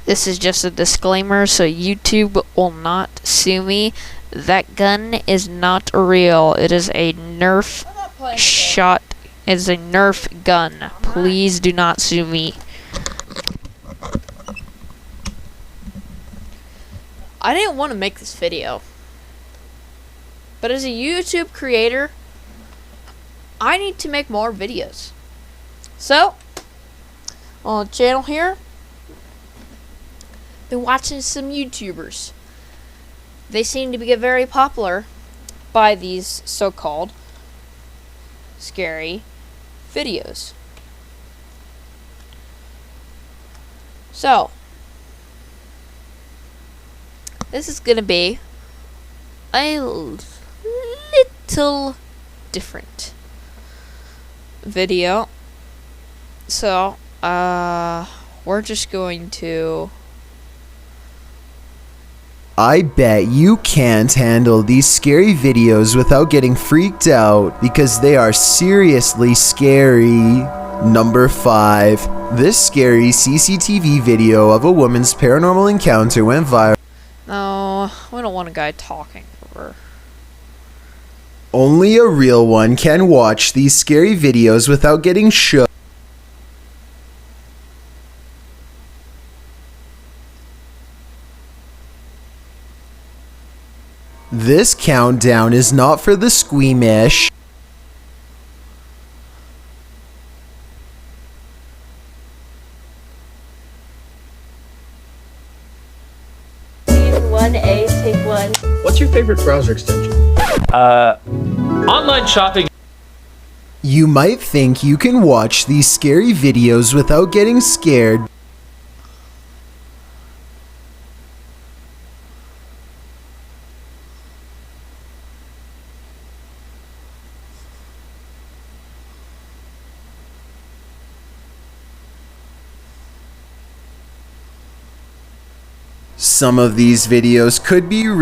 This is just a disclaimer so YouTube will not sue me. That gun is not real. It is a Nerf shot. It is a Nerf gun. Please do not sue me. I didn't want to make this video, but as a YouTube creator, I need to make more videos. So, on the channel here, been watching some YouTubers. They seem to get very popular by these so-called scary videos. So, this is gonna be a little different video. So, we're just going to... I bet you can't handle these scary videos without getting freaked out because they are seriously scary. Number 5. This scary CCTV video of a woman's paranormal encounter went viral. No, we don't want a guy talking over. Only a real one can watch these scary videos without getting shook. This countdown is not for the squeamish. Take one. What's your favorite browser extension? Online shopping. You might think you can watch these scary videos without getting scared. Some of these videos could be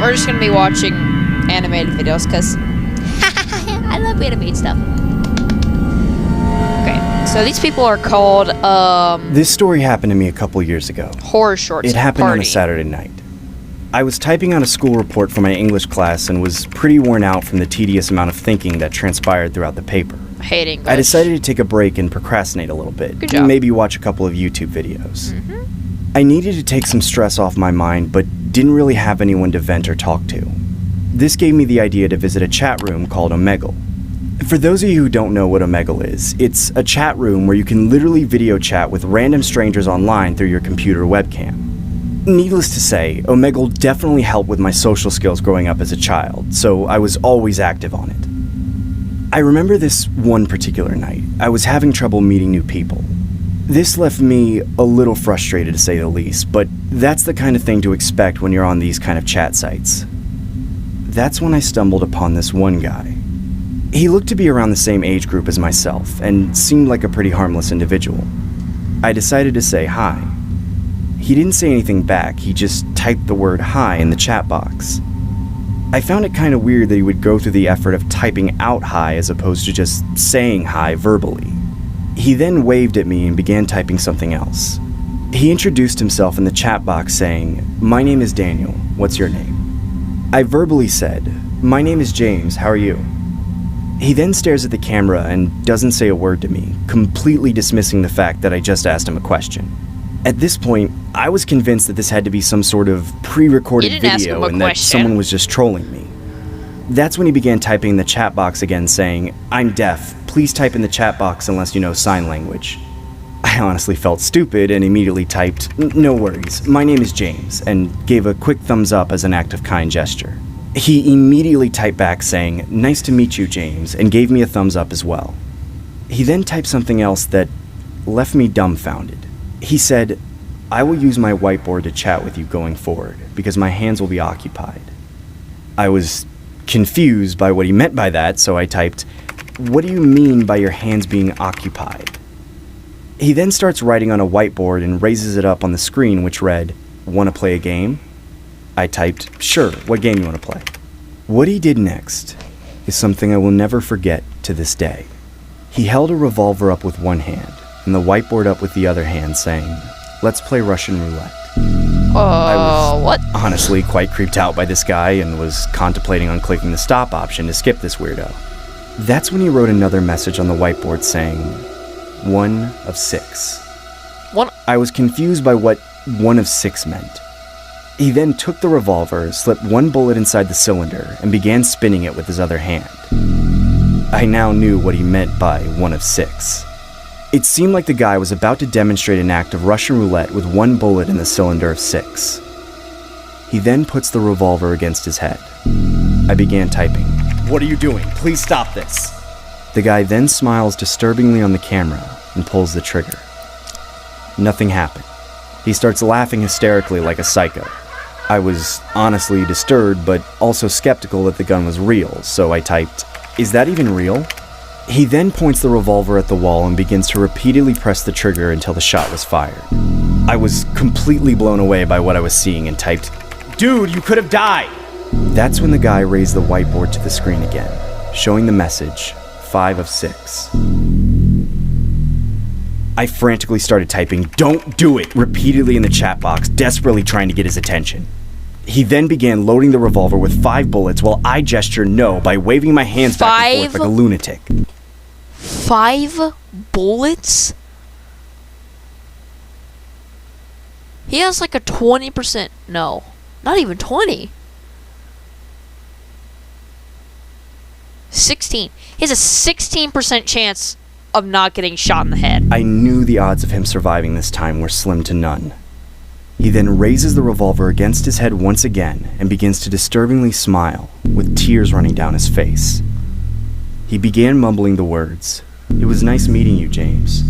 We're just gonna be watching animated videos because I love animated stuff. Okay, so these people are called This story happened to me a couple years ago. horror shorts. It happened on a Party. Saturday night. I was typing on a school report for my English class and was pretty worn out from the tedious amount of thinking that transpired throughout the paper. I hate English. I decided to take a break and procrastinate a little bit. Good job. Maybe watch a couple of YouTube videos. I needed to take some stress off my mind, but didn't really have anyone to vent or talk to. This gave me the idea to visit a chat room called Omegle. For those of you who don't know what Omegle is, it's a chat room where you can literally video chat with random strangers online through your computer webcam. Needless to say, Omegle definitely helped with my social skills growing up as a child, so I was always active on it. I remember this one particular night. I was having trouble meeting new people. This left me a little frustrated, to say the least, but that's the kind of thing to expect when you're on these kind of chat sites. That's when I stumbled upon this one guy. He looked to be around the same age group as myself, and seemed like a pretty harmless individual. I decided to say hi. He didn't say anything back, he just typed the word hi in the chat box. I found it kind of weird that he would go through the effort of typing out hi as opposed to just saying hi verbally. He then waved at me and began typing something else. He introduced himself in the chat box saying, "My name is Daniel, what's your name?" I verbally said, "My name is James, how are you?" He then stares at the camera and doesn't say a word to me, completely dismissing the fact that I just asked him a question. At this point, I was convinced that this had to be some sort of pre-recorded You didn't ask him video a and that question. someone was just trolling me. That's when he began typing in the chat box again saying, "I'm deaf, please type in the chat box unless you know sign language." I honestly felt stupid and immediately typed, "No worries, my name is James," and gave a quick thumbs up as an act of kind gesture. He immediately typed back saying, "Nice to meet you, James," and gave me a thumbs up as well. He then typed something else that left me dumbfounded. He said, I will use my whiteboard to chat with you going forward, because my hands will be occupied. I was confused by what he meant by that, so I typed, "What do you mean by your hands being occupied?" He then starts writing on a whiteboard and raises it up on the screen, which read, "Want to play a game?" I typed, "Sure, what game you want to play?" What he did next is something I will never forget to this day. He held a revolver up with one hand and the whiteboard up with the other hand, saying, "Let's play Russian roulette." I was what? honestly quite creeped out by this guy and was contemplating on clicking the stop option to skip this weirdo. That's when he wrote another message on the whiteboard saying, "1 of 6. One. I was confused by what 1 of 6 meant. He then took the revolver, slipped one bullet inside the cylinder, and began spinning it with his other hand. I now knew what he meant by 1 of 6. It seemed like the guy was about to demonstrate an act of Russian roulette with one bullet in the cylinder of 6. He then puts the revolver against his head. I began typing, "What are you doing? Please stop this." The guy then smiles disturbingly on the camera and pulls the trigger. Nothing happened. He starts laughing hysterically like a psycho. I was honestly disturbed, but also skeptical that the gun was real, so I typed, "Is that even real?" He then points the revolver at the wall and begins to repeatedly press the trigger until the shot was fired. I was completely blown away by what I was seeing and typed, "Dude, you could have died!" That's when the guy raised the whiteboard to the screen again, showing the message, 5 of 6. I frantically started typing, "Don't do it," repeatedly in the chat box, desperately trying to get his attention. He then began loading the revolver with 5 bullets while I gestured no by waving my hands back and forth like a lunatic. 5 bullets? He has like a 20%, no, not even 20. 16. He has a 16% chance of not getting shot in the head. I knew the odds of him surviving this time were slim to none. He then raises the revolver against his head once again and begins to disturbingly smile, with tears running down his face. He began mumbling the words, "It was nice meeting you, James."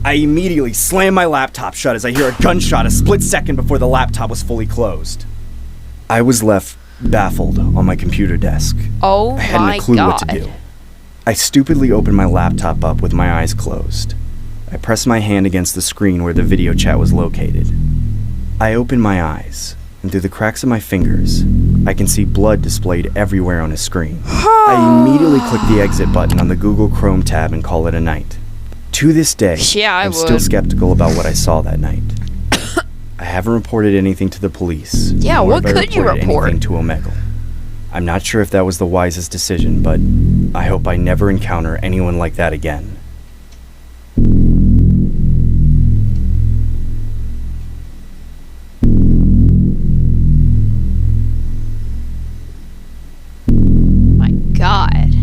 I immediately slammed my laptop shut as I hear a gunshot a split second before the laptop was fully closed. I was left baffled on my computer desk. Oh I hadn't my a clue god. what to do. I stupidly opened my laptop up with my eyes closed. I pressed my hand against the screen where the video chat was located. I opened my eyes, and through the cracks of my fingers, I can see blood displayed everywhere on his screen. I immediately clicked the exit button on the Google Chrome tab and call it a night. To this day, Yeah, I I'm would. still skeptical about what I saw that night. I haven't reported anything to the police. Yeah, nor what have I could you reported report? anything to Omegle. I'm not sure if that was the wisest decision, but I hope I never encounter anyone like that again. My god.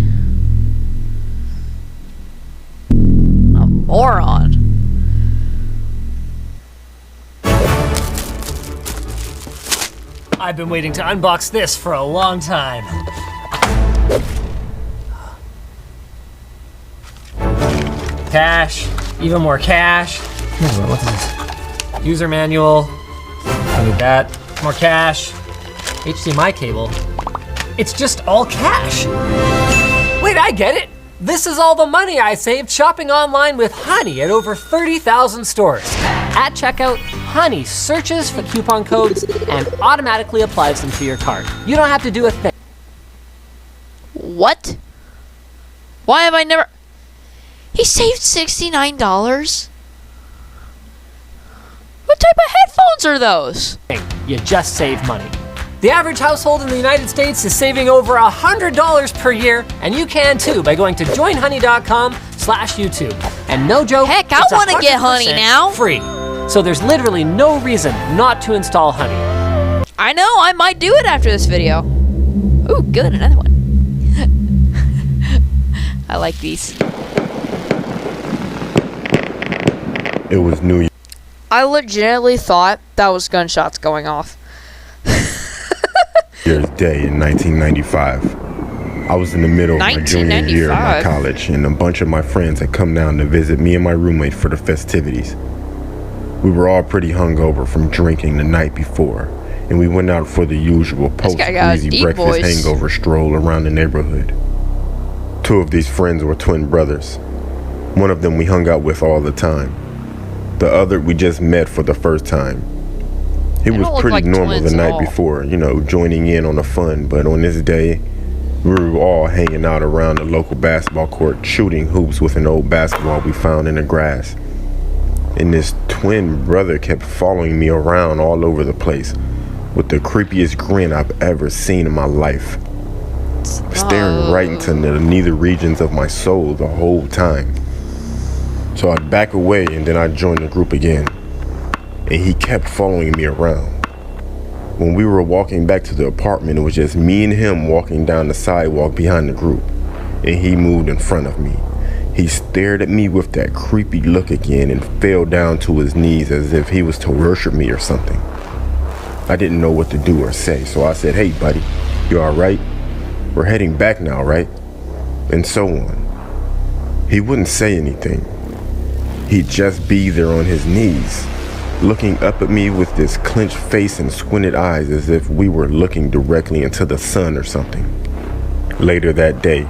A moron. I've been waiting to unbox this for a long time. Cash, even more cash. What's this? User manual. I need that. More cash. HDMI cable. It's just all cash. Wait, I get it. This is all the money I saved shopping online with Honey at over 30,000 stores. At checkout, Honey searches for coupon codes and automatically applies them to your card. You don't have to do a thing. What? Why have I never... He saved $69? What type of headphones are those? You just save money. The average household in the United States is saving over $100 per year, and you can too by going to joinhoney.com/YouTube. And no joke, Heck, I it's wanna get 100% Honey now. Free. So there's literally no reason not to install Honey. I know, I might do it after this video. Ooh, good, another one. I like these. It was New I legitimately thought that was gunshots going off. Year's Day in 1995. I was in the middle of my junior year of my 1995? college, and a bunch of my friends had come down to visit me and my roommate for the festivities. We were all pretty hungover from drinking the night before, and we went out for the usual guy got a post-breezy deep breakfast voice. hangover stroll around the neighborhood. Two of these friends were twin brothers. One of them we hung out with all the time. The other we just met for the first time. He They don't was look pretty like normal twins the at night all. before, joining in on the fun, but on this day, we were all hanging out around the local basketball court, shooting hoops with an old basketball we found in the grass. And this twin brother kept following me around all over the place with the creepiest grin I've ever seen in my life. Staring right into the neither regions of my soul the whole time. So I'd back away and then I'd join the group again. And he kept following me around. When we were walking back to the apartment, it was just me and him walking down the sidewalk behind the group. And he moved in front of me. He stared at me with that creepy look again and fell down to his knees as if he was to worship me or something. I didn't know what to do or say, so I said, "Hey buddy, you alright? We're heading back now, right?" And so on. He wouldn't say anything. He'd just be there on his knees, looking up at me with this clenched face and squinted eyes as if we were looking directly into the sun or something. Later that day,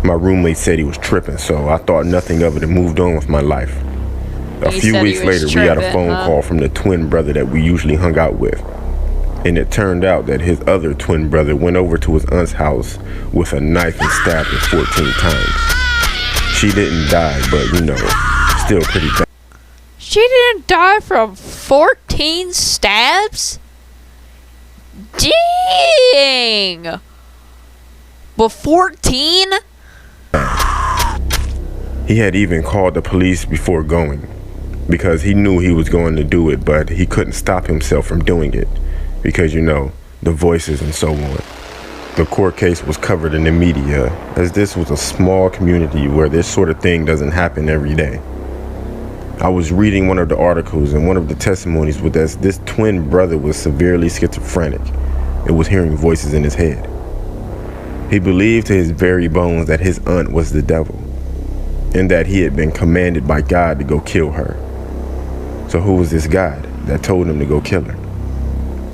my roommate said he was tripping, so I thought nothing of it and moved on with my life. A He few said he weeks was later, we got a tripping, phone huh? call from the twin brother that we usually hung out with. And it turned out that his other twin brother went over to his aunt's house with a knife and stabbed her 14 times. She didn't die, but still pretty bad. She didn't die from 14 stabs? Dang! But 14? He had even called the police before going because he knew he was going to do it, but he couldn't stop himself from doing it because, the voices and so on. The court case was covered in the media as this was a small community where this sort of thing doesn't happen every day. I was reading one of the articles, and one of the testimonies was that this twin brother was severely schizophrenic and was hearing voices in his head. He believed to his very bones that his aunt was the devil and that he had been commanded by God to go kill her. So who was this God that told him to go kill her?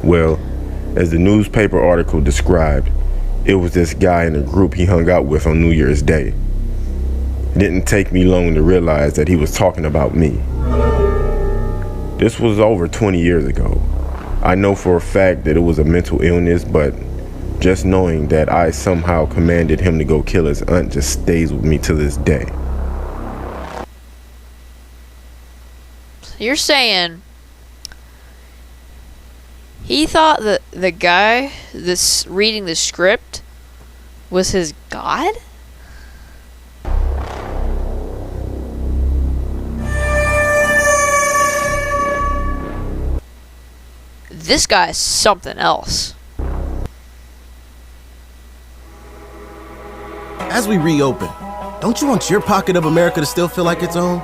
Well, as the newspaper article described, it was this guy in a group he hung out with on New Year's Day. It didn't take me long to realize that he was talking about me. This was over 20 years ago. I know for a fact that it was a mental illness, but just knowing that I somehow commanded him to go kill his aunt just stays with me to this day. You're saying he thought that the guy that's reading the script was his god? This guy is something else. As we reopen, don't you want your pocket of America to still feel like its own?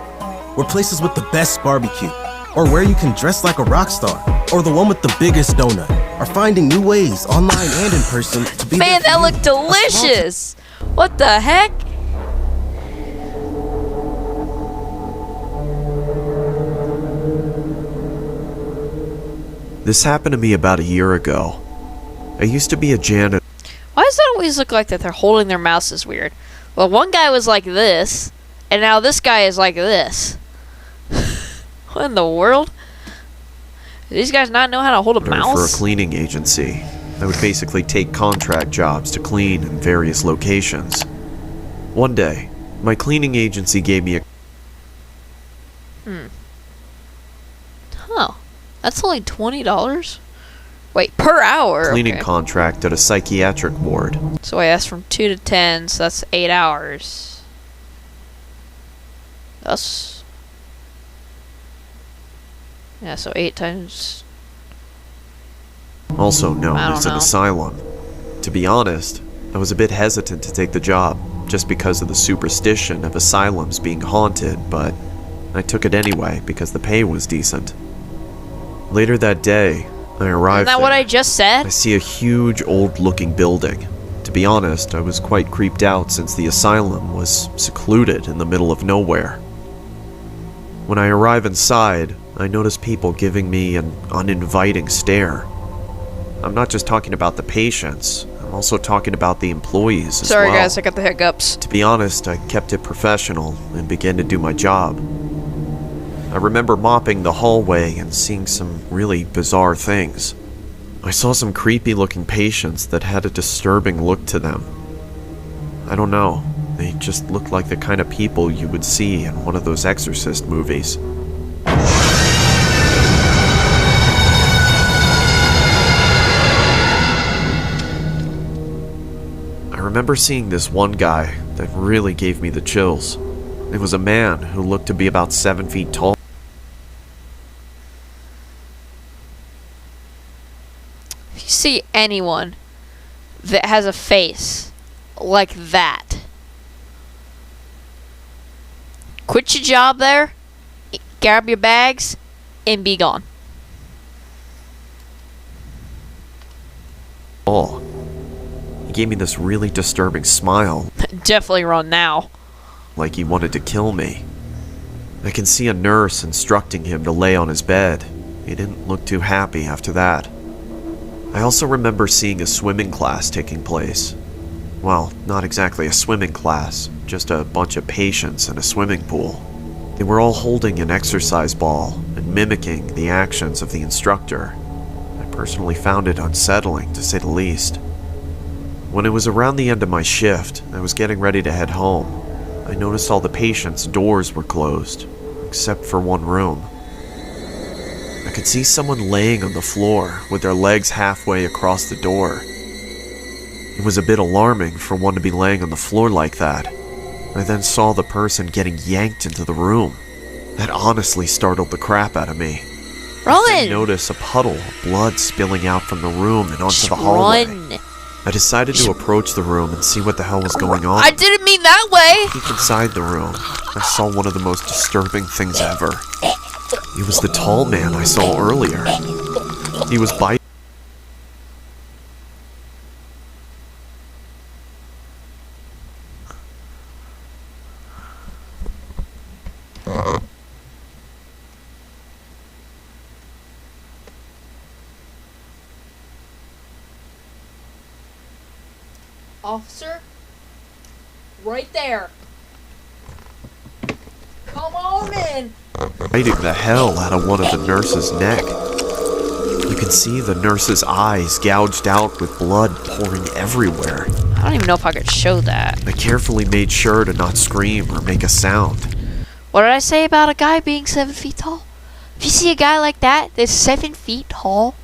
We're places with the best barbecue, or where you can dress like a rock star, or the one with the biggest donut, are finding new ways, online and in person, to be Man, there that for you. looked delicious! What the heck? This happened to me about a year ago. I used to be a janitor. Why does it always look like that they're holding their mouses weird? Well, one guy was like this, and now this guy is like this. What in the world? Do these guys not know how to hold a For a mouse? cleaning agency. I would basically take contract jobs to clean in various locations. One day, my cleaning agency gave me a Huh. That's only $20? Wait, per hour? cleaning Okay. contract at a psychiatric ward. So I asked from 2 to 10, so that's 8 hours. That's... Yeah, so 8 times... Also known I don't as an know. asylum. To be honest, I was a bit hesitant to take the job, just because of the superstition of asylums being haunted, but I took it anyway because the pay was decent. Later that day, I arrived Isn't that what there. I just said? I see a huge old-looking building. To be honest, I was quite creeped out since the asylum was secluded in the middle of nowhere. When I arrive inside, I noticed people giving me an uninviting stare. I'm not just talking about the patients, I'm also talking about the employees as well. Sorry guys, I got the hiccups. To be honest, I kept it professional and began to do my job. I remember mopping the hallway and seeing some really bizarre things. I saw some creepy looking patients that had a disturbing look to them. I don't know, they just looked like the kind of people you would see in one of those exorcist movies. I remember seeing this one guy that really gave me the chills. It was a man who looked to be about 7 feet tall. If you see anyone that has a face like that, quit your job there, grab your bags, and be gone. He gave me this really disturbing smile, Definitely run now. like he wanted to kill me. I can see a nurse instructing him to lay on his bed. He didn't look too happy after that. I also remember seeing a swimming class taking place. Well, not exactly a swimming class, just a bunch of patients in a swimming pool. They were all holding an exercise ball and mimicking the actions of the instructor. I personally found it unsettling, to say the least. When it was around the end of my shift, I was getting ready to head home. I noticed all the patients' doors were closed, except for one room. I could see someone laying on the floor with their legs halfway across the door. It was a bit alarming for one to be laying on the floor like that. I then saw the person getting yanked into the room. That honestly startled the crap out of me. I Run! noticed a puddle of blood spilling out from the room and onto the hallway. Run! I decided to approach the room and see what the hell was going on. I didn't mean that way! Peek inside the room, I saw one of the most disturbing things ever. It was the tall man I saw earlier. He was biting. Officer? Right there. Come on in! Biting the hell out of one of the nurse's neck. You can see the nurse's eyes gouged out with blood pouring everywhere. I don't even know if I could show that. I carefully made sure to not scream or make a sound. What did I say about a guy being 7 feet tall? If you see a guy like that that's 7 feet tall,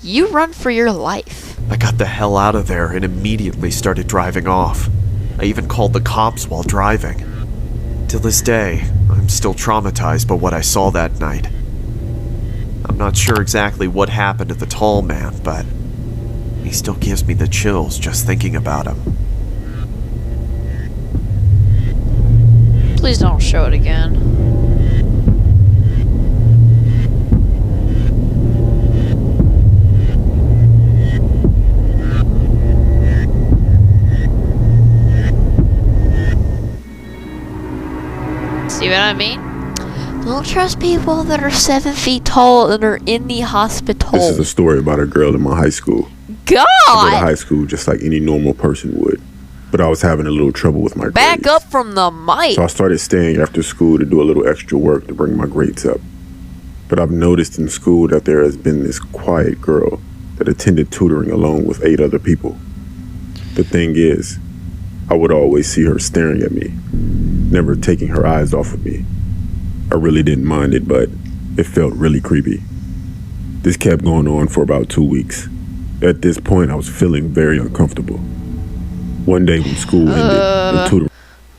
you run for your life. I got the hell out of there and immediately started driving off. I even called the cops while driving. To this day, I'm still traumatized by what I saw that night. I'm not sure exactly what happened to the tall man, but he still gives me the chills just thinking about him. Please don't show it again. See what I mean? Don't trust people that are 7 feet tall and are in the hospital. This is a story about a girl in my high school. God! I go to high school just like any normal person would. But I was having a little trouble with my grades. Back up from the mic. So I started staying after school to do a little extra work to bring my grades up. But I've noticed in school that there has been this quiet girl that attended tutoring alone with 8 other people. The thing is, I would always see her staring at me, never taking her eyes off of me. I really didn't mind it, but it felt really creepy. This kept going on for about 2 weeks. At this point, I was feeling very uncomfortable. One day when school ended, the tutor...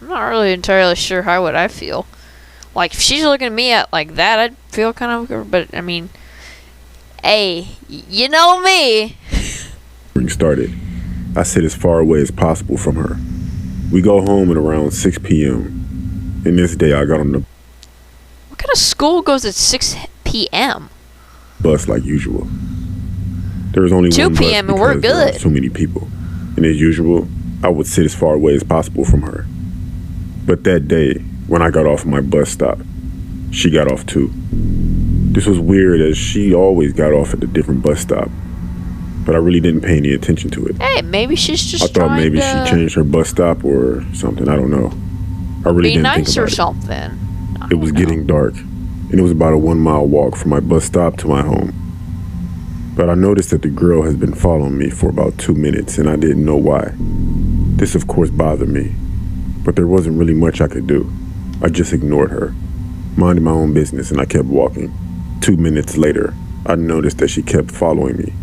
I'm not really entirely sure how would I feel. Like, if she's looking at me at like that, I'd feel kind of... But, I mean... Hey, you know me! started. I sit as far away as possible from her. We go home at around 6 p.m. And this day I got on the What kind of school goes at 6 p.m.? bus like usual. There was only 2 one bus p.m. and we're because there are good. so many people. And as usual, I would sit as far away as possible from her. But that day, when I got off my bus stop, she got off too. This was weird as she always got off at a different bus stop, but I really didn't pay any attention to it. Hey, maybe she's just I thought maybe she changed her bus stop or something, I don't know. I really be didn't nice think or about it. something. It was getting dark, and it was about a 1-mile walk from my bus stop to my home. But I noticed that the girl has been following me for about 2 minutes, and I didn't know why. This of course bothered me, but there wasn't really much I could do. I just ignored her, minding my own business, and I kept walking. 2 minutes later, I noticed that she kept following me.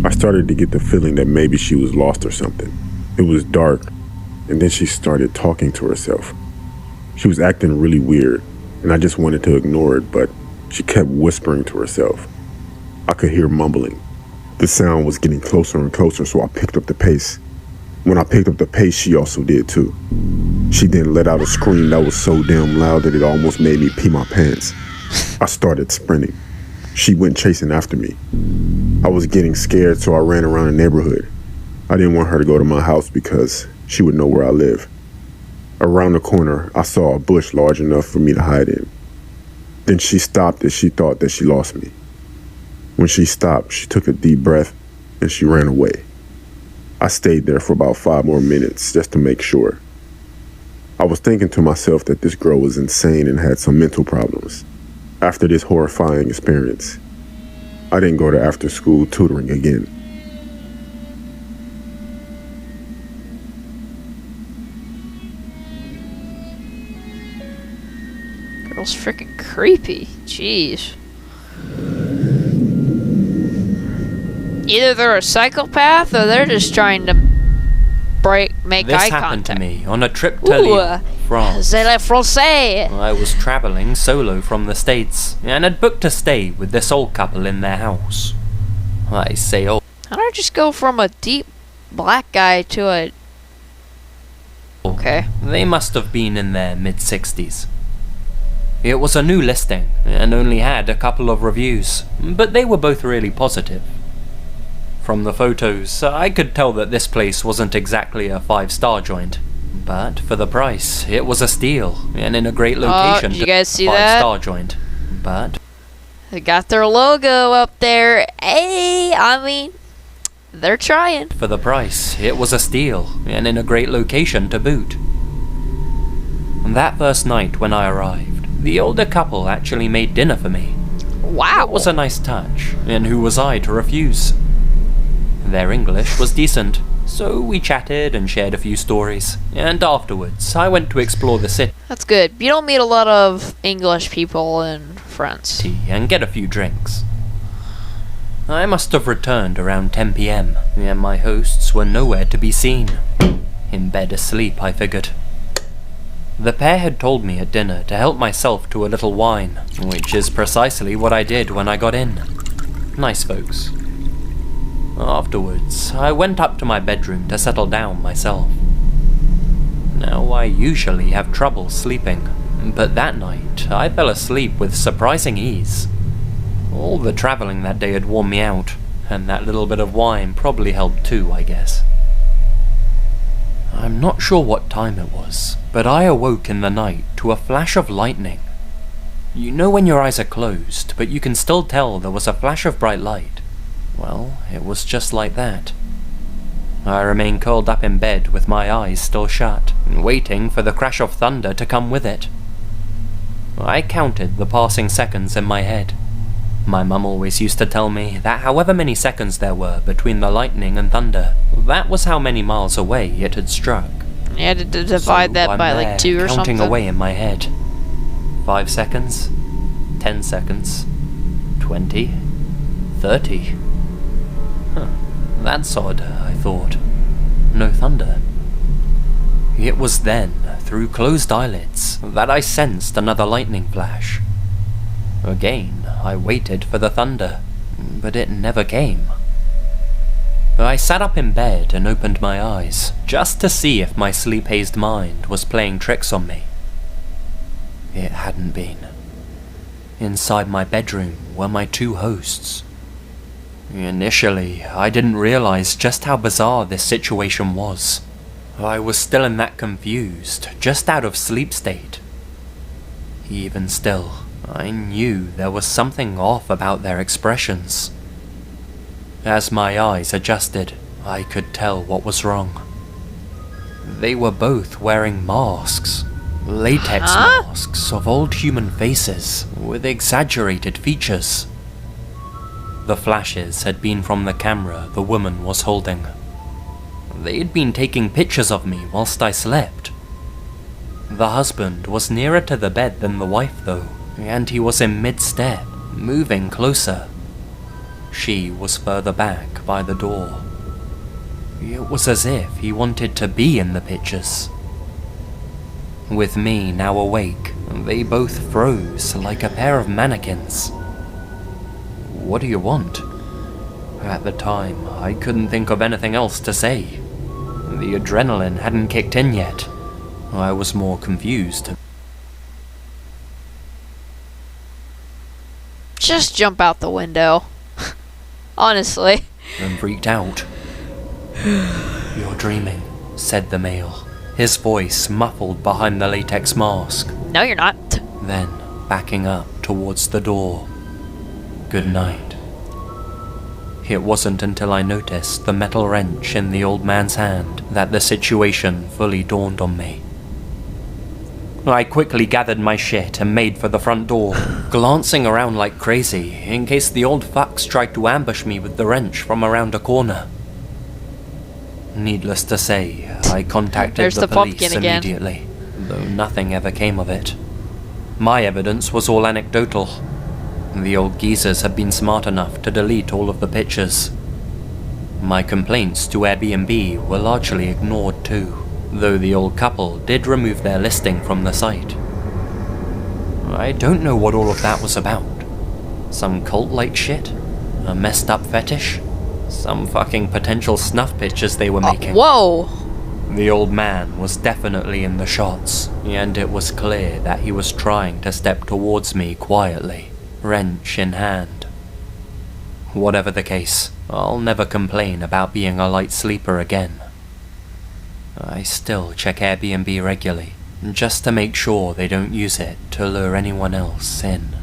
I started to get the feeling that maybe she was lost or something. It was dark, and then she started talking to herself. She was acting really weird, and I just wanted to ignore it, but she kept whispering to herself. I could hear mumbling. The sound was getting closer and closer, so I picked up the pace. When I picked up the pace, she also did too. She then let out a scream that was so damn loud that it almost made me pee my pants. I started sprinting. She went chasing after me. I was getting scared, so I ran around the neighborhood. I didn't want her to go to my house because she would know where I live. Around the corner, I saw a bush large enough for me to hide in. Then she stopped as she thought that she lost me. When she stopped, she took a deep breath and she ran away. I stayed there for about 5 more minutes just to make sure. I was thinking to myself that this girl was insane and had some mental problems. After this horrifying experience, I didn't go to after-school tutoring again. Girl's freaking creepy. Jeez. Either they're a psychopath or they're just trying to make This eye happened contact. to me on a trip to Ooh, Lyon, France. c'est le français. I was traveling solo from the States and had booked a stay with this old couple in their house. I say old. How did I just go from a deep black guy to a... Okay. They must have been in their mid-60s. It was a new listing and only had a couple of reviews, but they were both really positive. From the photos, I could tell that this place wasn't exactly a 5-star joint, but for the price, it was a steal and in a great location. Did you guys see to that? 5-star joint, but They got their logo up there. Hey, I mean, they're trying. for the price, it was a steal and in a great location to boot. That first night when I arrived, the older couple actually made dinner for me. Wow. It was a nice touch, and who was I to refuse? Their English was decent, so we chatted and shared a few stories, and afterwards I went to explore the city That's good. You don't meet a lot of English people in France. and get a few drinks. I must have returned around 10 PM, and my hosts were nowhere to be seen. In bed asleep, I figured. The pair had told me at dinner to help myself to a little wine, which is precisely what I did when I got in. Nice folks. Afterwards, I went up to my bedroom to settle down myself. Now, I usually have trouble sleeping, but that night I fell asleep with surprising ease. All the traveling that day had worn me out, and that little bit of wine probably helped too, I guess. I'm not sure what time it was, but I awoke in the night to a flash of lightning. You know when your eyes are closed, but you can still tell there was a flash of bright light? Well, it was just like that. I remained curled up in bed with my eyes still shut, waiting for the crash of thunder to come with it. I counted the passing seconds in my head. My mum always used to tell me that however many seconds there were between the lightning and thunder, that was how many miles away it had struck. You had to divide So that I'm by like there, 2 or counting something. away in my head. 5 seconds, 10 seconds, 20, 30. Huh, that's odd, I thought. No thunder. It was then, through closed eyelids, that I sensed another lightning flash. Again, I waited for the thunder, but it never came. I sat up in bed and opened my eyes, just to see if my sleep-hazed mind was playing tricks on me. It hadn't been. Inside my bedroom were my 2 hosts. Initially, I didn't realize just how bizarre this situation was. I was still in that confused, just out of sleep state. Even still, I knew there was something off about their expressions. As my eyes adjusted, I could tell what was wrong. They were both wearing masks. Latex masks of old human faces with exaggerated features. The flashes had been from the camera the woman was holding. They'd been taking pictures of me whilst I slept. The husband was nearer to the bed than the wife though, and he was in mid-step, moving closer. She was further back by the door. It was as if he wanted to be in the pictures. With me now awake, they both froze like a pair of mannequins. What do you want? At the time, I couldn't think of anything else to say. The adrenaline hadn't kicked in yet. I was more confused. Just jump out the window. Honestly. And freaked out. You're dreaming, said the male, his voice muffled behind the latex mask. No, you're not. Then, backing up towards the door. Good night. It wasn't until I noticed the metal wrench in the old man's hand that the situation fully dawned on me. I quickly gathered my shit and made for the front door, glancing around like crazy in case the old fucks tried to ambush me with the wrench from around a corner. Needless to say, I contacted the police immediately, though nothing ever came of it. My evidence was all anecdotal. The old geezers had been smart enough to delete all of the pictures. My complaints to Airbnb were largely ignored too, though the old couple did remove their listing from the site. I don't know what all of that was about. Some cult-like shit? A messed up fetish? Some fucking potential snuff pictures they were making. Whoa! The old man was definitely in the shots, and it was clear that he was trying to step towards me quietly, wrench in hand. Whatever the case, I'll never complain about being a light sleeper again. I still check Airbnb regularly, just to make sure they don't use it to lure anyone else in.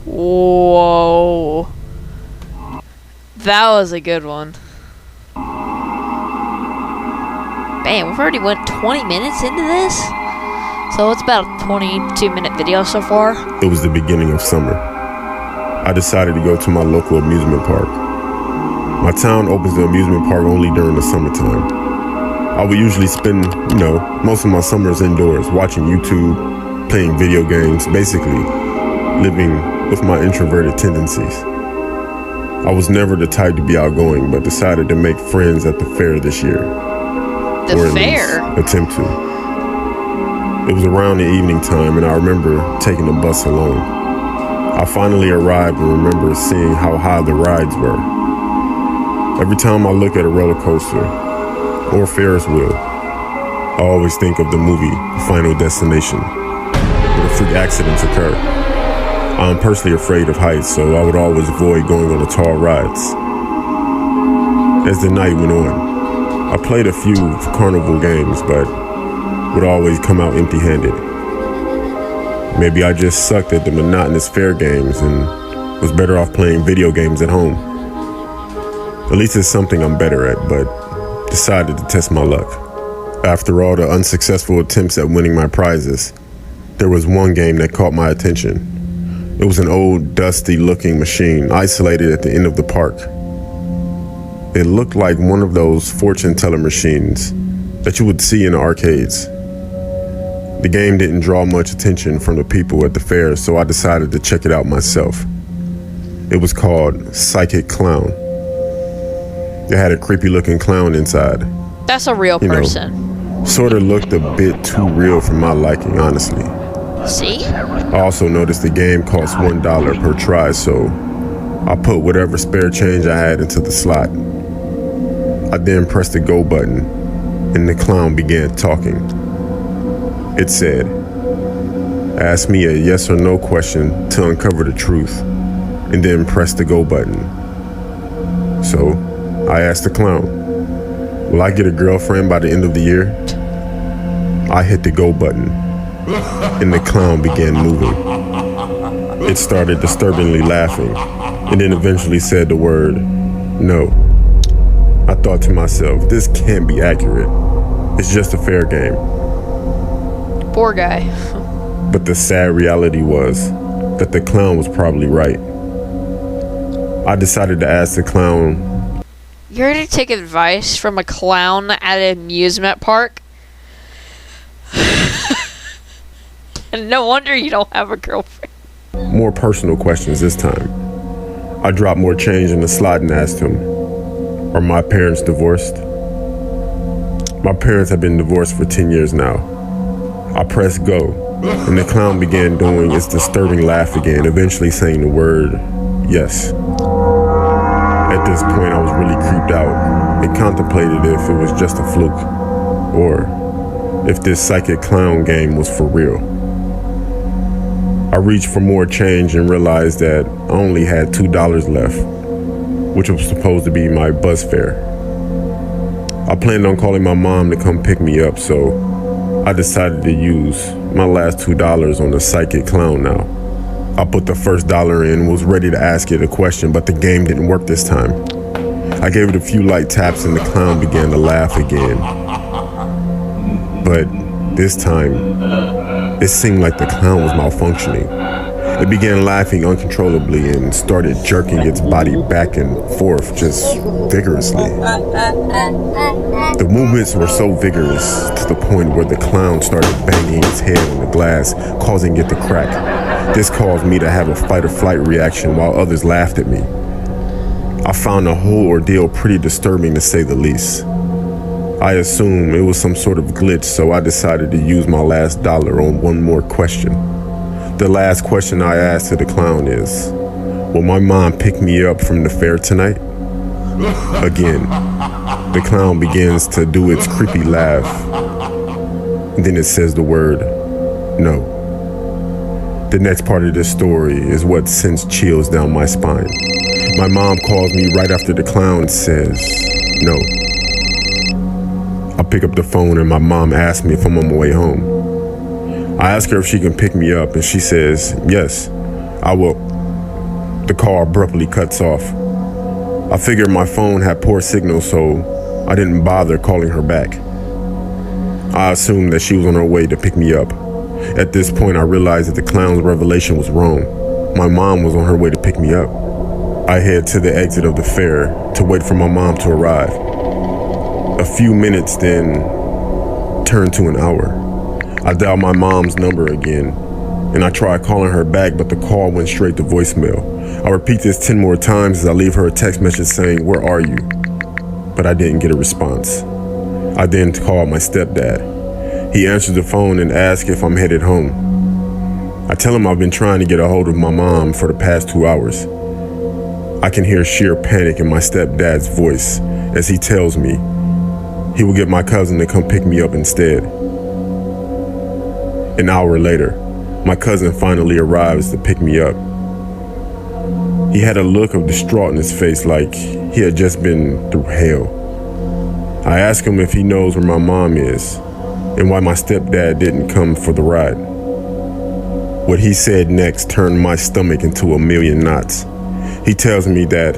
Whoa. That was a good one. Bam, we've already went 20 minutes into this? So it's about a 22-minute video so far. It was the beginning of summer. I decided to go to my local amusement park. My town opens the amusement park only during the summertime. I would usually spend, most of my summers indoors, watching YouTube, playing video games, basically living with my introverted tendencies. I was never the type to be outgoing, but decided to make friends at the fair this year. The fair? Attempt to. It was around the evening time, and I remember taking the bus alone. I finally arrived and remember seeing how high the rides were. Every time I look at a roller coaster or Ferris wheel, I always think of the movie Final Destination, where freak accidents occur. I'm personally afraid of heights, so I would always avoid going on the tall rides. As the night went on, I played a few carnival games, but would always come out empty-handed. Maybe I just sucked at the monotonous fair games and was better off playing video games at home. At least it's something I'm better at, but decided to test my luck. After all the unsuccessful attempts at winning my prizes, there was one game that caught my attention. It was an old, dusty-looking machine isolated at the end of the park. It looked like one of those fortune teller machines that you would see in the arcades. The game didn't draw much attention from the people at the fair, so I decided to check it out myself. It was called Psychic Clown. It had a creepy-looking clown inside. That's a real person. Sort of looked a bit too real for my liking, honestly. See? I also noticed the game cost $1 per try, so I put whatever spare change I had into the slot. I then pressed the go button, and the clown began talking. It said, asked me a yes or no question to uncover the truth, and then pressed the go button. So, I asked the clown, will I get a girlfriend by the end of the year? I hit the go button, and the clown began moving. It started disturbingly laughing, and then eventually said the word, no. I thought to myself, this can't be accurate. It's just a fair game. Poor guy. But the sad reality was that the clown was probably right. I decided to ask the clown, You're gonna take advice from a clown at an amusement park? And no wonder you don't have a girlfriend. more personal questions this time. I dropped more change in the slot and asked him, are my parents divorced? My parents have been divorced for 10 years now. I pressed go, and the clown began doing its disturbing laugh again, eventually saying the word, yes. At this point, I was really creeped out and contemplated if it was just a fluke, or if this psychic clown game was for real. I reached for more change and realized that I only had $2 left, which was supposed to be my bus fare. I planned on calling my mom to come pick me up, so I decided to use my last $2 on the psychic clown now. I put the first dollar in and was ready to ask it a question, but the game didn't work this time. I gave it a few light taps and the clown began to laugh again. But this time, it seemed like the clown was malfunctioning. It began laughing uncontrollably and started jerking its body back and forth just vigorously. The movements were so vigorous to the point where the clown started banging its head on the glass, causing it to crack. This caused me to have a fight or flight reaction while others laughed at me. I found the whole ordeal pretty disturbing to say the least. I assumed it was some sort of glitch, so I decided to use my last dollar on one more question. The last question I asked to the clown is, will my mom pick me up from the fair tonight? Again, the clown begins to do its creepy laugh. Then it says the word, no. The next part of this story is what sends chills down my spine. My mom calls me right after the clown says, no. I pick up the phone and my mom asks me if I'm on my way home. I ask her if she can pick me up and she says, yes, I will. The call abruptly cuts off. I figured my phone had poor signal, so I didn't bother calling her back. I assumed that she was on her way to pick me up. At this point, I realized that the clown's revelation was wrong. My mom was on her way to pick me up. I head to the exit of the fair to wait for my mom to arrive. A few minutes then turned to an hour. I dial my mom's number again, and I try calling her back, but the call went straight to voicemail. I repeat this 10 more times as I leave her a text message saying, where are you? But I didn't get a response. I then called my stepdad. He answers the phone and asks if I'm headed home. I tell him I've been trying to get a hold of my mom for the past 2 hours. I can hear sheer panic in my stepdad's voice as he tells me he will get my cousin to come pick me up instead. An hour later, my cousin finally arrives to pick me up. He had a look of distraught in his face like he had just been through hell. I ask him if he knows where my mom is and why my stepdad didn't come for the ride. What he said next turned my stomach into a million knots. He tells me that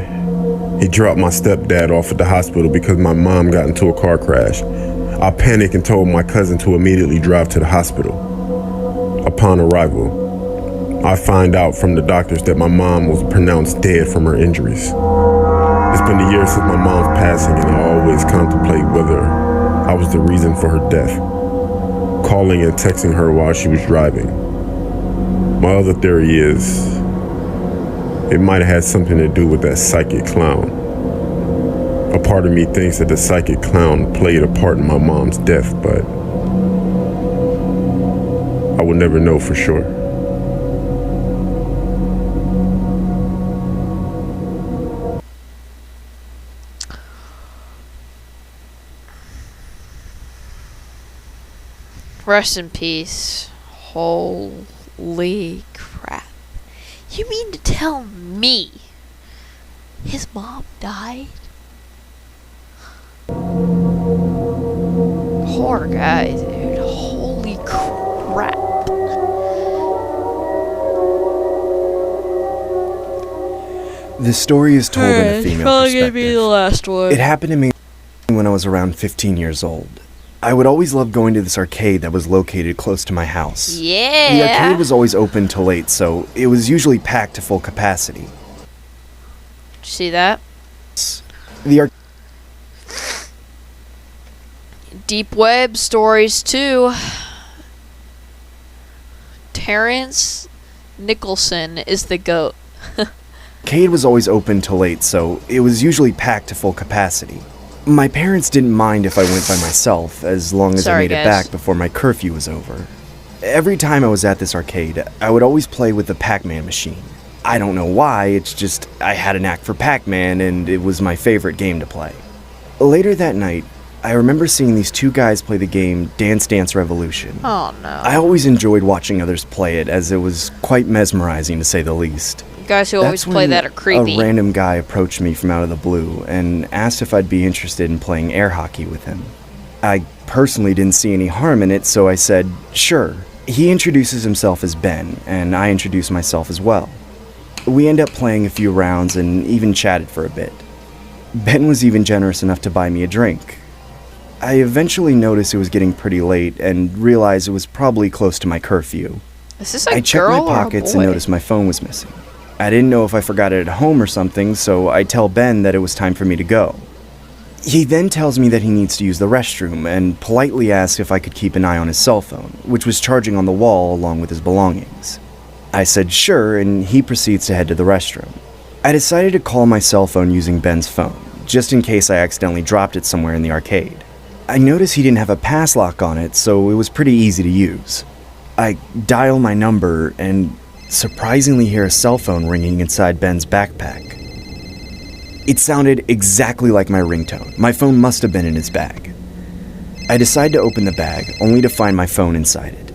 he dropped my stepdad off at the hospital because my mom got into a car crash. I panicked and told my cousin to immediately drive to the hospital. Upon arrival, I find out from the doctors that my mom was pronounced dead from her injuries. It's been a year since my mom's passing, and I always contemplate whether I was the reason for her death, calling and texting her while she was driving. My other theory is it might have had something to do with that psychic clown. A part of me thinks that the psychic clown played a part in my mom's death, but I will never know for sure. Rest in peace. Holy Holy crap. You mean to tell me his mom died? Poor guy, dude. Holy crap. This story is told in a female probably gonna perspective. be the last one. It happened to me when I was around 15 years old. I would always love going to this arcade that was located close to my house. Yeah. The arcade was always open till late, so it was usually packed to full capacity. See that? The Deep web stories too. Terrence Nicholson is the GOAT. arcade was always open till late, so it was usually packed to full capacity. My parents didn't mind if I went by myself, as long as I made it back before my curfew was over. Every time I was at this arcade, I would always play with the Pac-Man machine. I don't know why, it's just I had a knack for Pac-Man and it was my favorite game to play. Later that night, I remember seeing these two guys play the game Dance Dance Revolution. Oh no. I always enjoyed watching others play it, as it was quite mesmerizing to say the least. Guys who always play that are creepy. A random guy approached me from out of the blue and asked if I'd be interested in playing air hockey with him. I personally didn't see any harm in it, so I said, sure. He introduces himself as Ben, and I introduce myself as well. We end up playing a few rounds and even chatted for a bit. Ben was even generous enough to buy me a drink. I eventually noticed it was getting pretty late and realized it was probably close to my curfew. Is this a I checked girl my pockets or a and boy? noticed my phone was missing. I didn't know if I forgot it at home or something, so I tell Ben that it was time for me to go. He then tells me that he needs to use the restroom and politely asks if I could keep an eye on his cell phone, which was charging on the wall along with his belongings. I said sure, and he proceeds to head to the restroom. I decided to call my cell phone using Ben's phone, just in case I accidentally dropped it somewhere in the arcade. I noticed he didn't have a pass lock on it, so it was pretty easy to use. I dial my number and surprisingly hear a cell phone ringing inside Ben's backpack. It sounded exactly like my ringtone. My phone must have been in his bag. I decide to open the bag, only to find my phone inside it.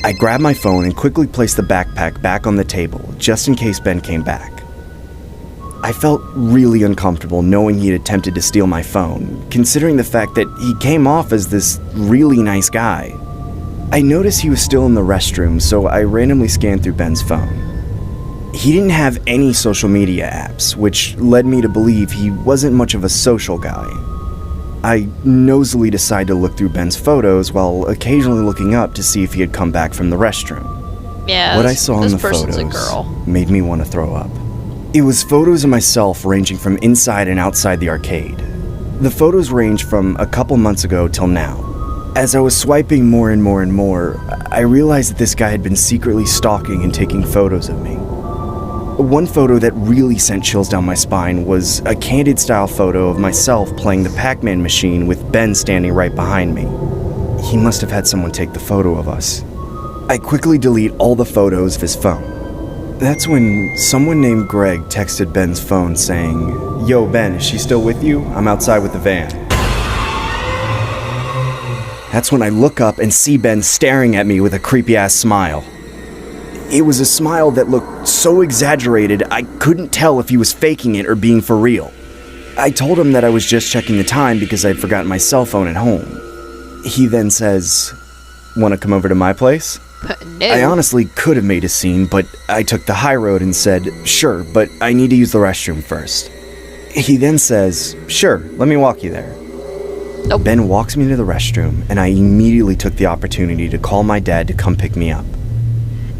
I grab my phone and quickly place the backpack back on the table, just in case Ben came back. I felt really uncomfortable knowing he had attempted to steal my phone, considering the fact that he came off as this really nice guy. I noticed he was still in the restroom, so I randomly scanned through Ben's phone. He didn't have any social media apps, which led me to believe he wasn't much of a social guy. I nosily decided to look through Ben's photos while occasionally looking up to see if he had come back from the restroom. Yeah, What I saw in the person's a photos girl. made me want to throw up. It was photos of myself ranging from inside and outside the arcade. The photos ranged from a couple months ago till now. As I was swiping more and more and more, I realized that this guy had been secretly stalking and taking photos of me. One photo that really sent chills down my spine was a candid style photo of myself playing the Pac-Man machine with Ben standing right behind me. He must have had someone take the photo of us. I quickly delete all the photos of his phone. That's when someone named Greg texted Ben's phone saying, "Yo, Ben, is she still with you? I'm outside with the van." That's when I look up and see Ben staring at me with a creepy-ass smile. It was a smile that looked so exaggerated I couldn't tell if he was faking it or being for real. I told him that I was just checking the time because I'd forgotten my cell phone at home. He then says, "Wanna come over to my place?" No. I honestly could have made a scene, but I took the high road and said, "Sure, but I need to use the restroom first." He then says, "Sure, let me walk you there." Nope. Ben walks me to the restroom, and I immediately took the opportunity to call my dad to come pick me up.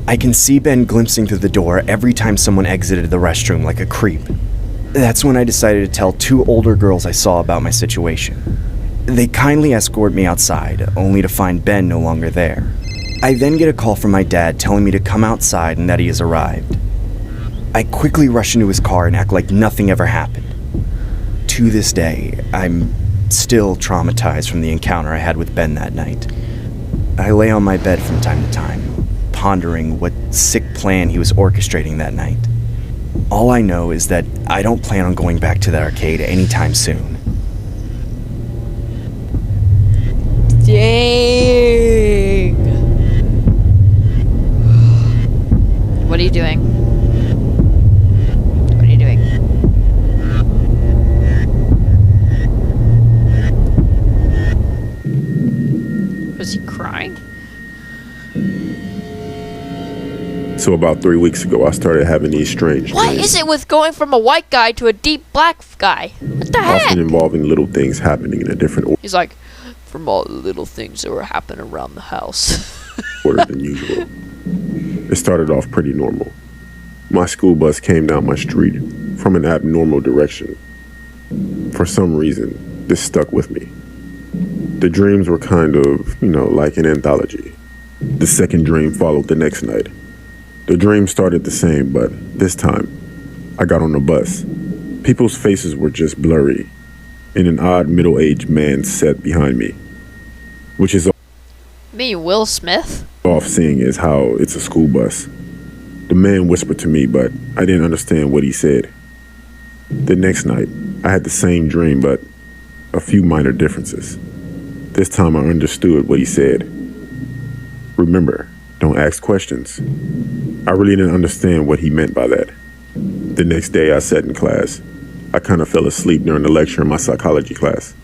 I can see Ben glimpsing through the door every time someone exited the restroom like a creep. That's when I decided to tell two older girls I saw about my situation. They kindly escort me outside, only to find Ben no longer there. I then get a call from my dad telling me to come outside and that he has arrived. I quickly rush into his car and act like nothing ever happened. To this day, I'm still traumatized from the encounter I had with Ben that night. I lay on my bed from time to time, pondering what sick plan he was orchestrating that night. All I know is that I don't plan on going back to that arcade anytime soon. Dang. What are you doing? What are you doing? Was he crying? So about 3 weeks ago, I started having these strange What dreams, is it with going from a white guy to a deep black guy? What the heck? often involving little things happening in a different He's like, from all the little things that were happening around the house. order than usual. It started off pretty normal. My school bus came down my street from an abnormal direction. For some reason, this stuck with me. The dreams were kind of, like an anthology. The second dream followed the next night. The dream started the same, but this time, I got on the bus. People's faces were just blurry, and an odd middle-aged man sat behind me, which is Me, Will Smith? off seeing as how it's a school bus. The man whispered to me, but I didn't understand what he said. The next night, I had the same dream, but a few minor differences. This time I understood what he said. Remember, don't ask questions. I really didn't understand what he meant by that. The next day I sat in class. I kind of fell asleep during the lecture in my psychology class.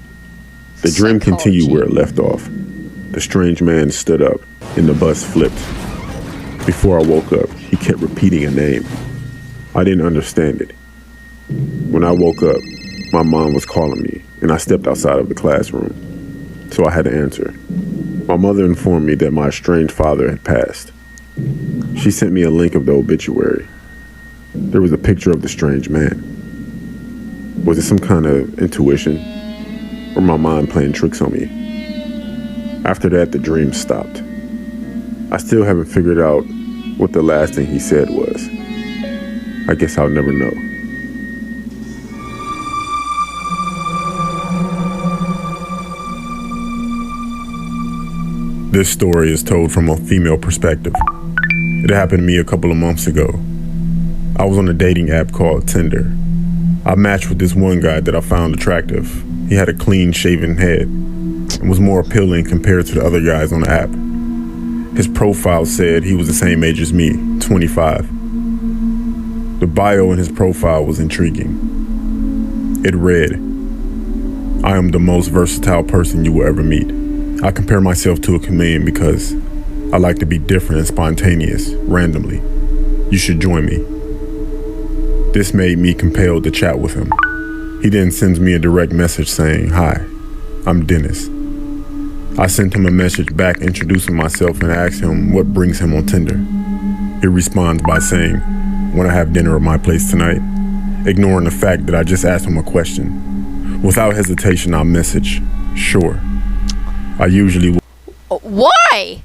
The dream continued where it left off. The strange man stood up and the bus flipped. Before I woke up, he kept repeating a name. I didn't understand it. When I woke up, my mom was calling me and I stepped outside of the classroom. So I had to answer. My mother informed me that my estranged father had passed. She sent me a link of the obituary. There was a picture of the strange man. Was it some kind of intuition? Or my mind playing tricks on me? After that, the dream stopped. I still haven't figured out what the last thing he said was. I guess I'll never know. This story is told from a female perspective. It happened to me a couple of months ago. I was on a dating app called Tinder. I matched with this one guy that I found attractive. He had a clean-shaven head and was more appealing compared to the other guys on the app. His profile said he was the same age as me, 25. The bio in his profile was intriguing. It read, "I am the most versatile person you will ever meet. I compare myself to a chameleon because I like to be different and spontaneous, randomly. You should join me." This made me compelled to chat with him. He then sends me a direct message saying, "Hi, I'm Dennis." I sent him a message back introducing myself and asked him what brings him on Tinder. He responds by saying, "Want to have dinner at my place tonight?" Ignoring the fact that I just asked him a question. Without hesitation, I message, "Sure." I usually Why?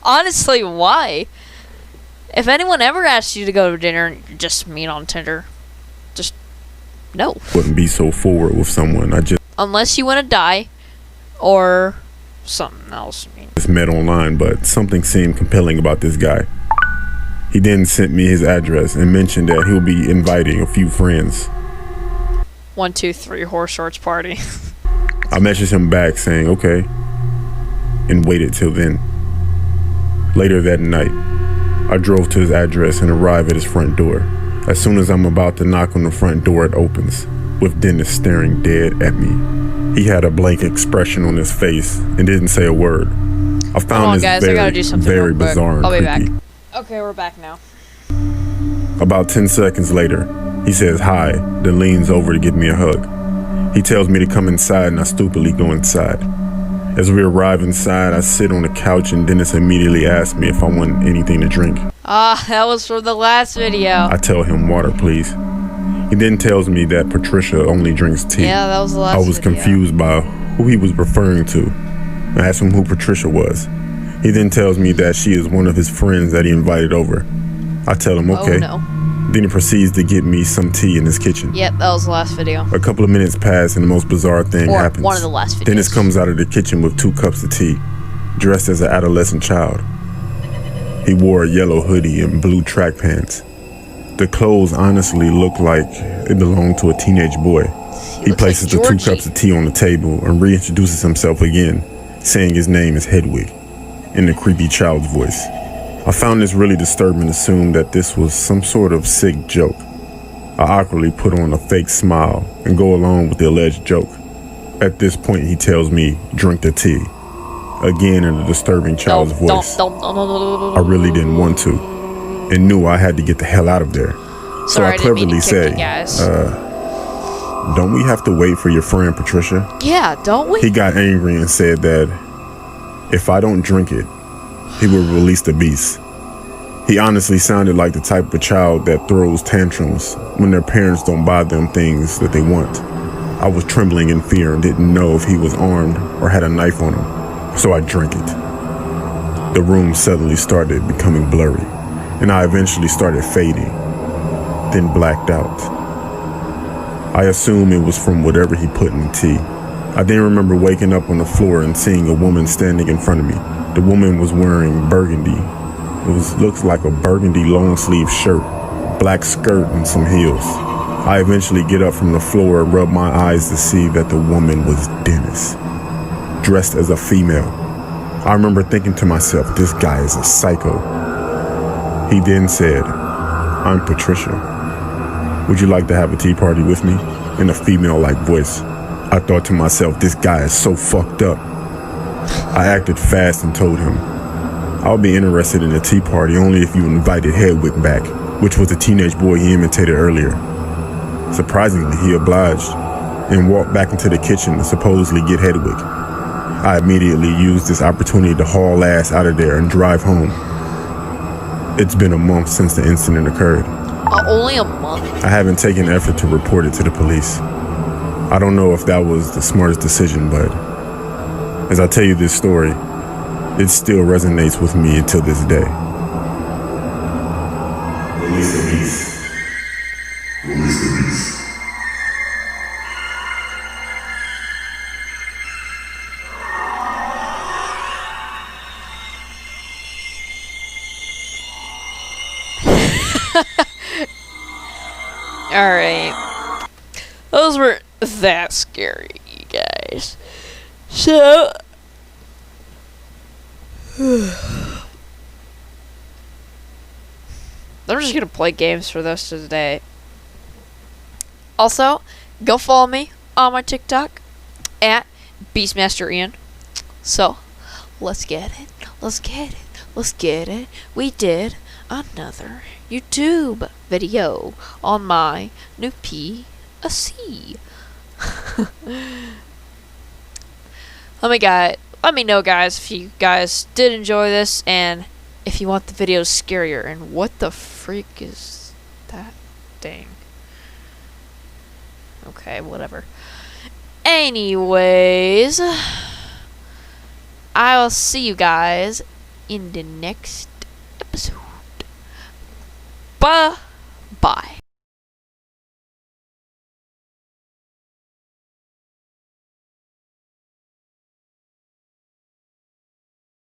Honestly, why? If anyone ever asks you to go to dinner and you just meet on Tinder, just no. wouldn't be so forward with someone I Unless you want to die or something else. just met online, but something seemed compelling about this guy. He then sent me his address and mentioned that he'll be inviting a few friends. 1, 2, 3 horse shorts party. I messaged him back saying, "Okay," and waited till then. Later that night, I drove to his address and arrived at his front door. As soon as I'm about to knock on the front door, it opens, with Dennis staring dead at me. He had a blank expression on his face and didn't say a word. I found this guys, I gotta do something very real quick. bizarre and I'll be back. creepy. Okay, we're back now. About 10 seconds later, he says hi, then leans over to give me a hug. He tells me to come inside and I stupidly go inside. As we arrive inside, I sit on the couch and Dennis immediately asks me if I want anything to drink. That was from the last video. I tell him water, please. He then tells me that Patricia only drinks tea. Yeah, that was the last I was video. confused by who he was referring to. I asked him who Patricia was. He then tells me that she is one of his friends that he invited over. I tell him okay. Oh no. Then he proceeds to get me some tea in his kitchen. Yep, that was the last video. A couple of minutes pass and the most bizarre thing Or happens. one of the last videos. Dennis comes out of the kitchen with 2 cups of tea, dressed as an adolescent child. He wore a yellow hoodie and blue track pants. The clothes honestly look like it belonged to a teenage boy. He places the 2 cups of tea on the table and reintroduces himself again, saying his name is Hedwig, in a creepy child's voice. I found this really disturbing and assumed that this was some sort of sick joke. I awkwardly put on a fake smile and go along with the alleged joke. At this point, he tells me, drink the tea. Again in a disturbing child's voice. I really didn't want to and knew I had to get the hell out of there. So I cleverly say, don't we have to wait for your friend Patricia? Yeah, don't we? He got angry and said that if I don't drink it, he would release the beast. He honestly sounded like the type of child that throws tantrums when their parents don't buy them things that they want. I was trembling in fear and didn't know if he was armed or had a knife on him, so I drank it. The room suddenly started becoming blurry, and I eventually started fading, then blacked out. I assume it was from whatever he put in the tea. I then remember waking up on the floor and seeing a woman standing in front of me. The woman was wearing burgundy. Looks like a burgundy long sleeve shirt, black skirt, and some heels. I eventually get up from the floor and rub my eyes to see that the woman was Dennis, dressed as a female. I remember thinking to myself, this guy is a psycho. He then said, I'm Patricia. Would you like to have a tea party with me? In a female-like voice. I thought to myself, this guy is so fucked up. I acted fast and told him, I'll be interested in a tea party only if you invited Hedwig back, which was the teenage boy he imitated earlier. Surprisingly, he obliged and walked back into the kitchen to supposedly get Hedwig. I immediately used this opportunity to haul ass out of there and drive home. It's been a month since the incident occurred. Only a month? I haven't taken effort to report it to the police. I don't know if that was the smartest decision, but as I tell you this story, it still resonates with me until this day. Release the beast. Release the beast. Alright. Those were that scary, you guys. So I'm just gonna play games for the rest of the day. Also, go follow me on my TikTok at Beastmaster Ian. So, let's get it. Let's get it. Let's get it. We did another YouTube video on my new PC. Let me know, guys, if you guys did enjoy this and if you want the videos scarier. And what the freak is that thing? Okay, whatever. Anyways, I'll see you guys in the next episode. Bye.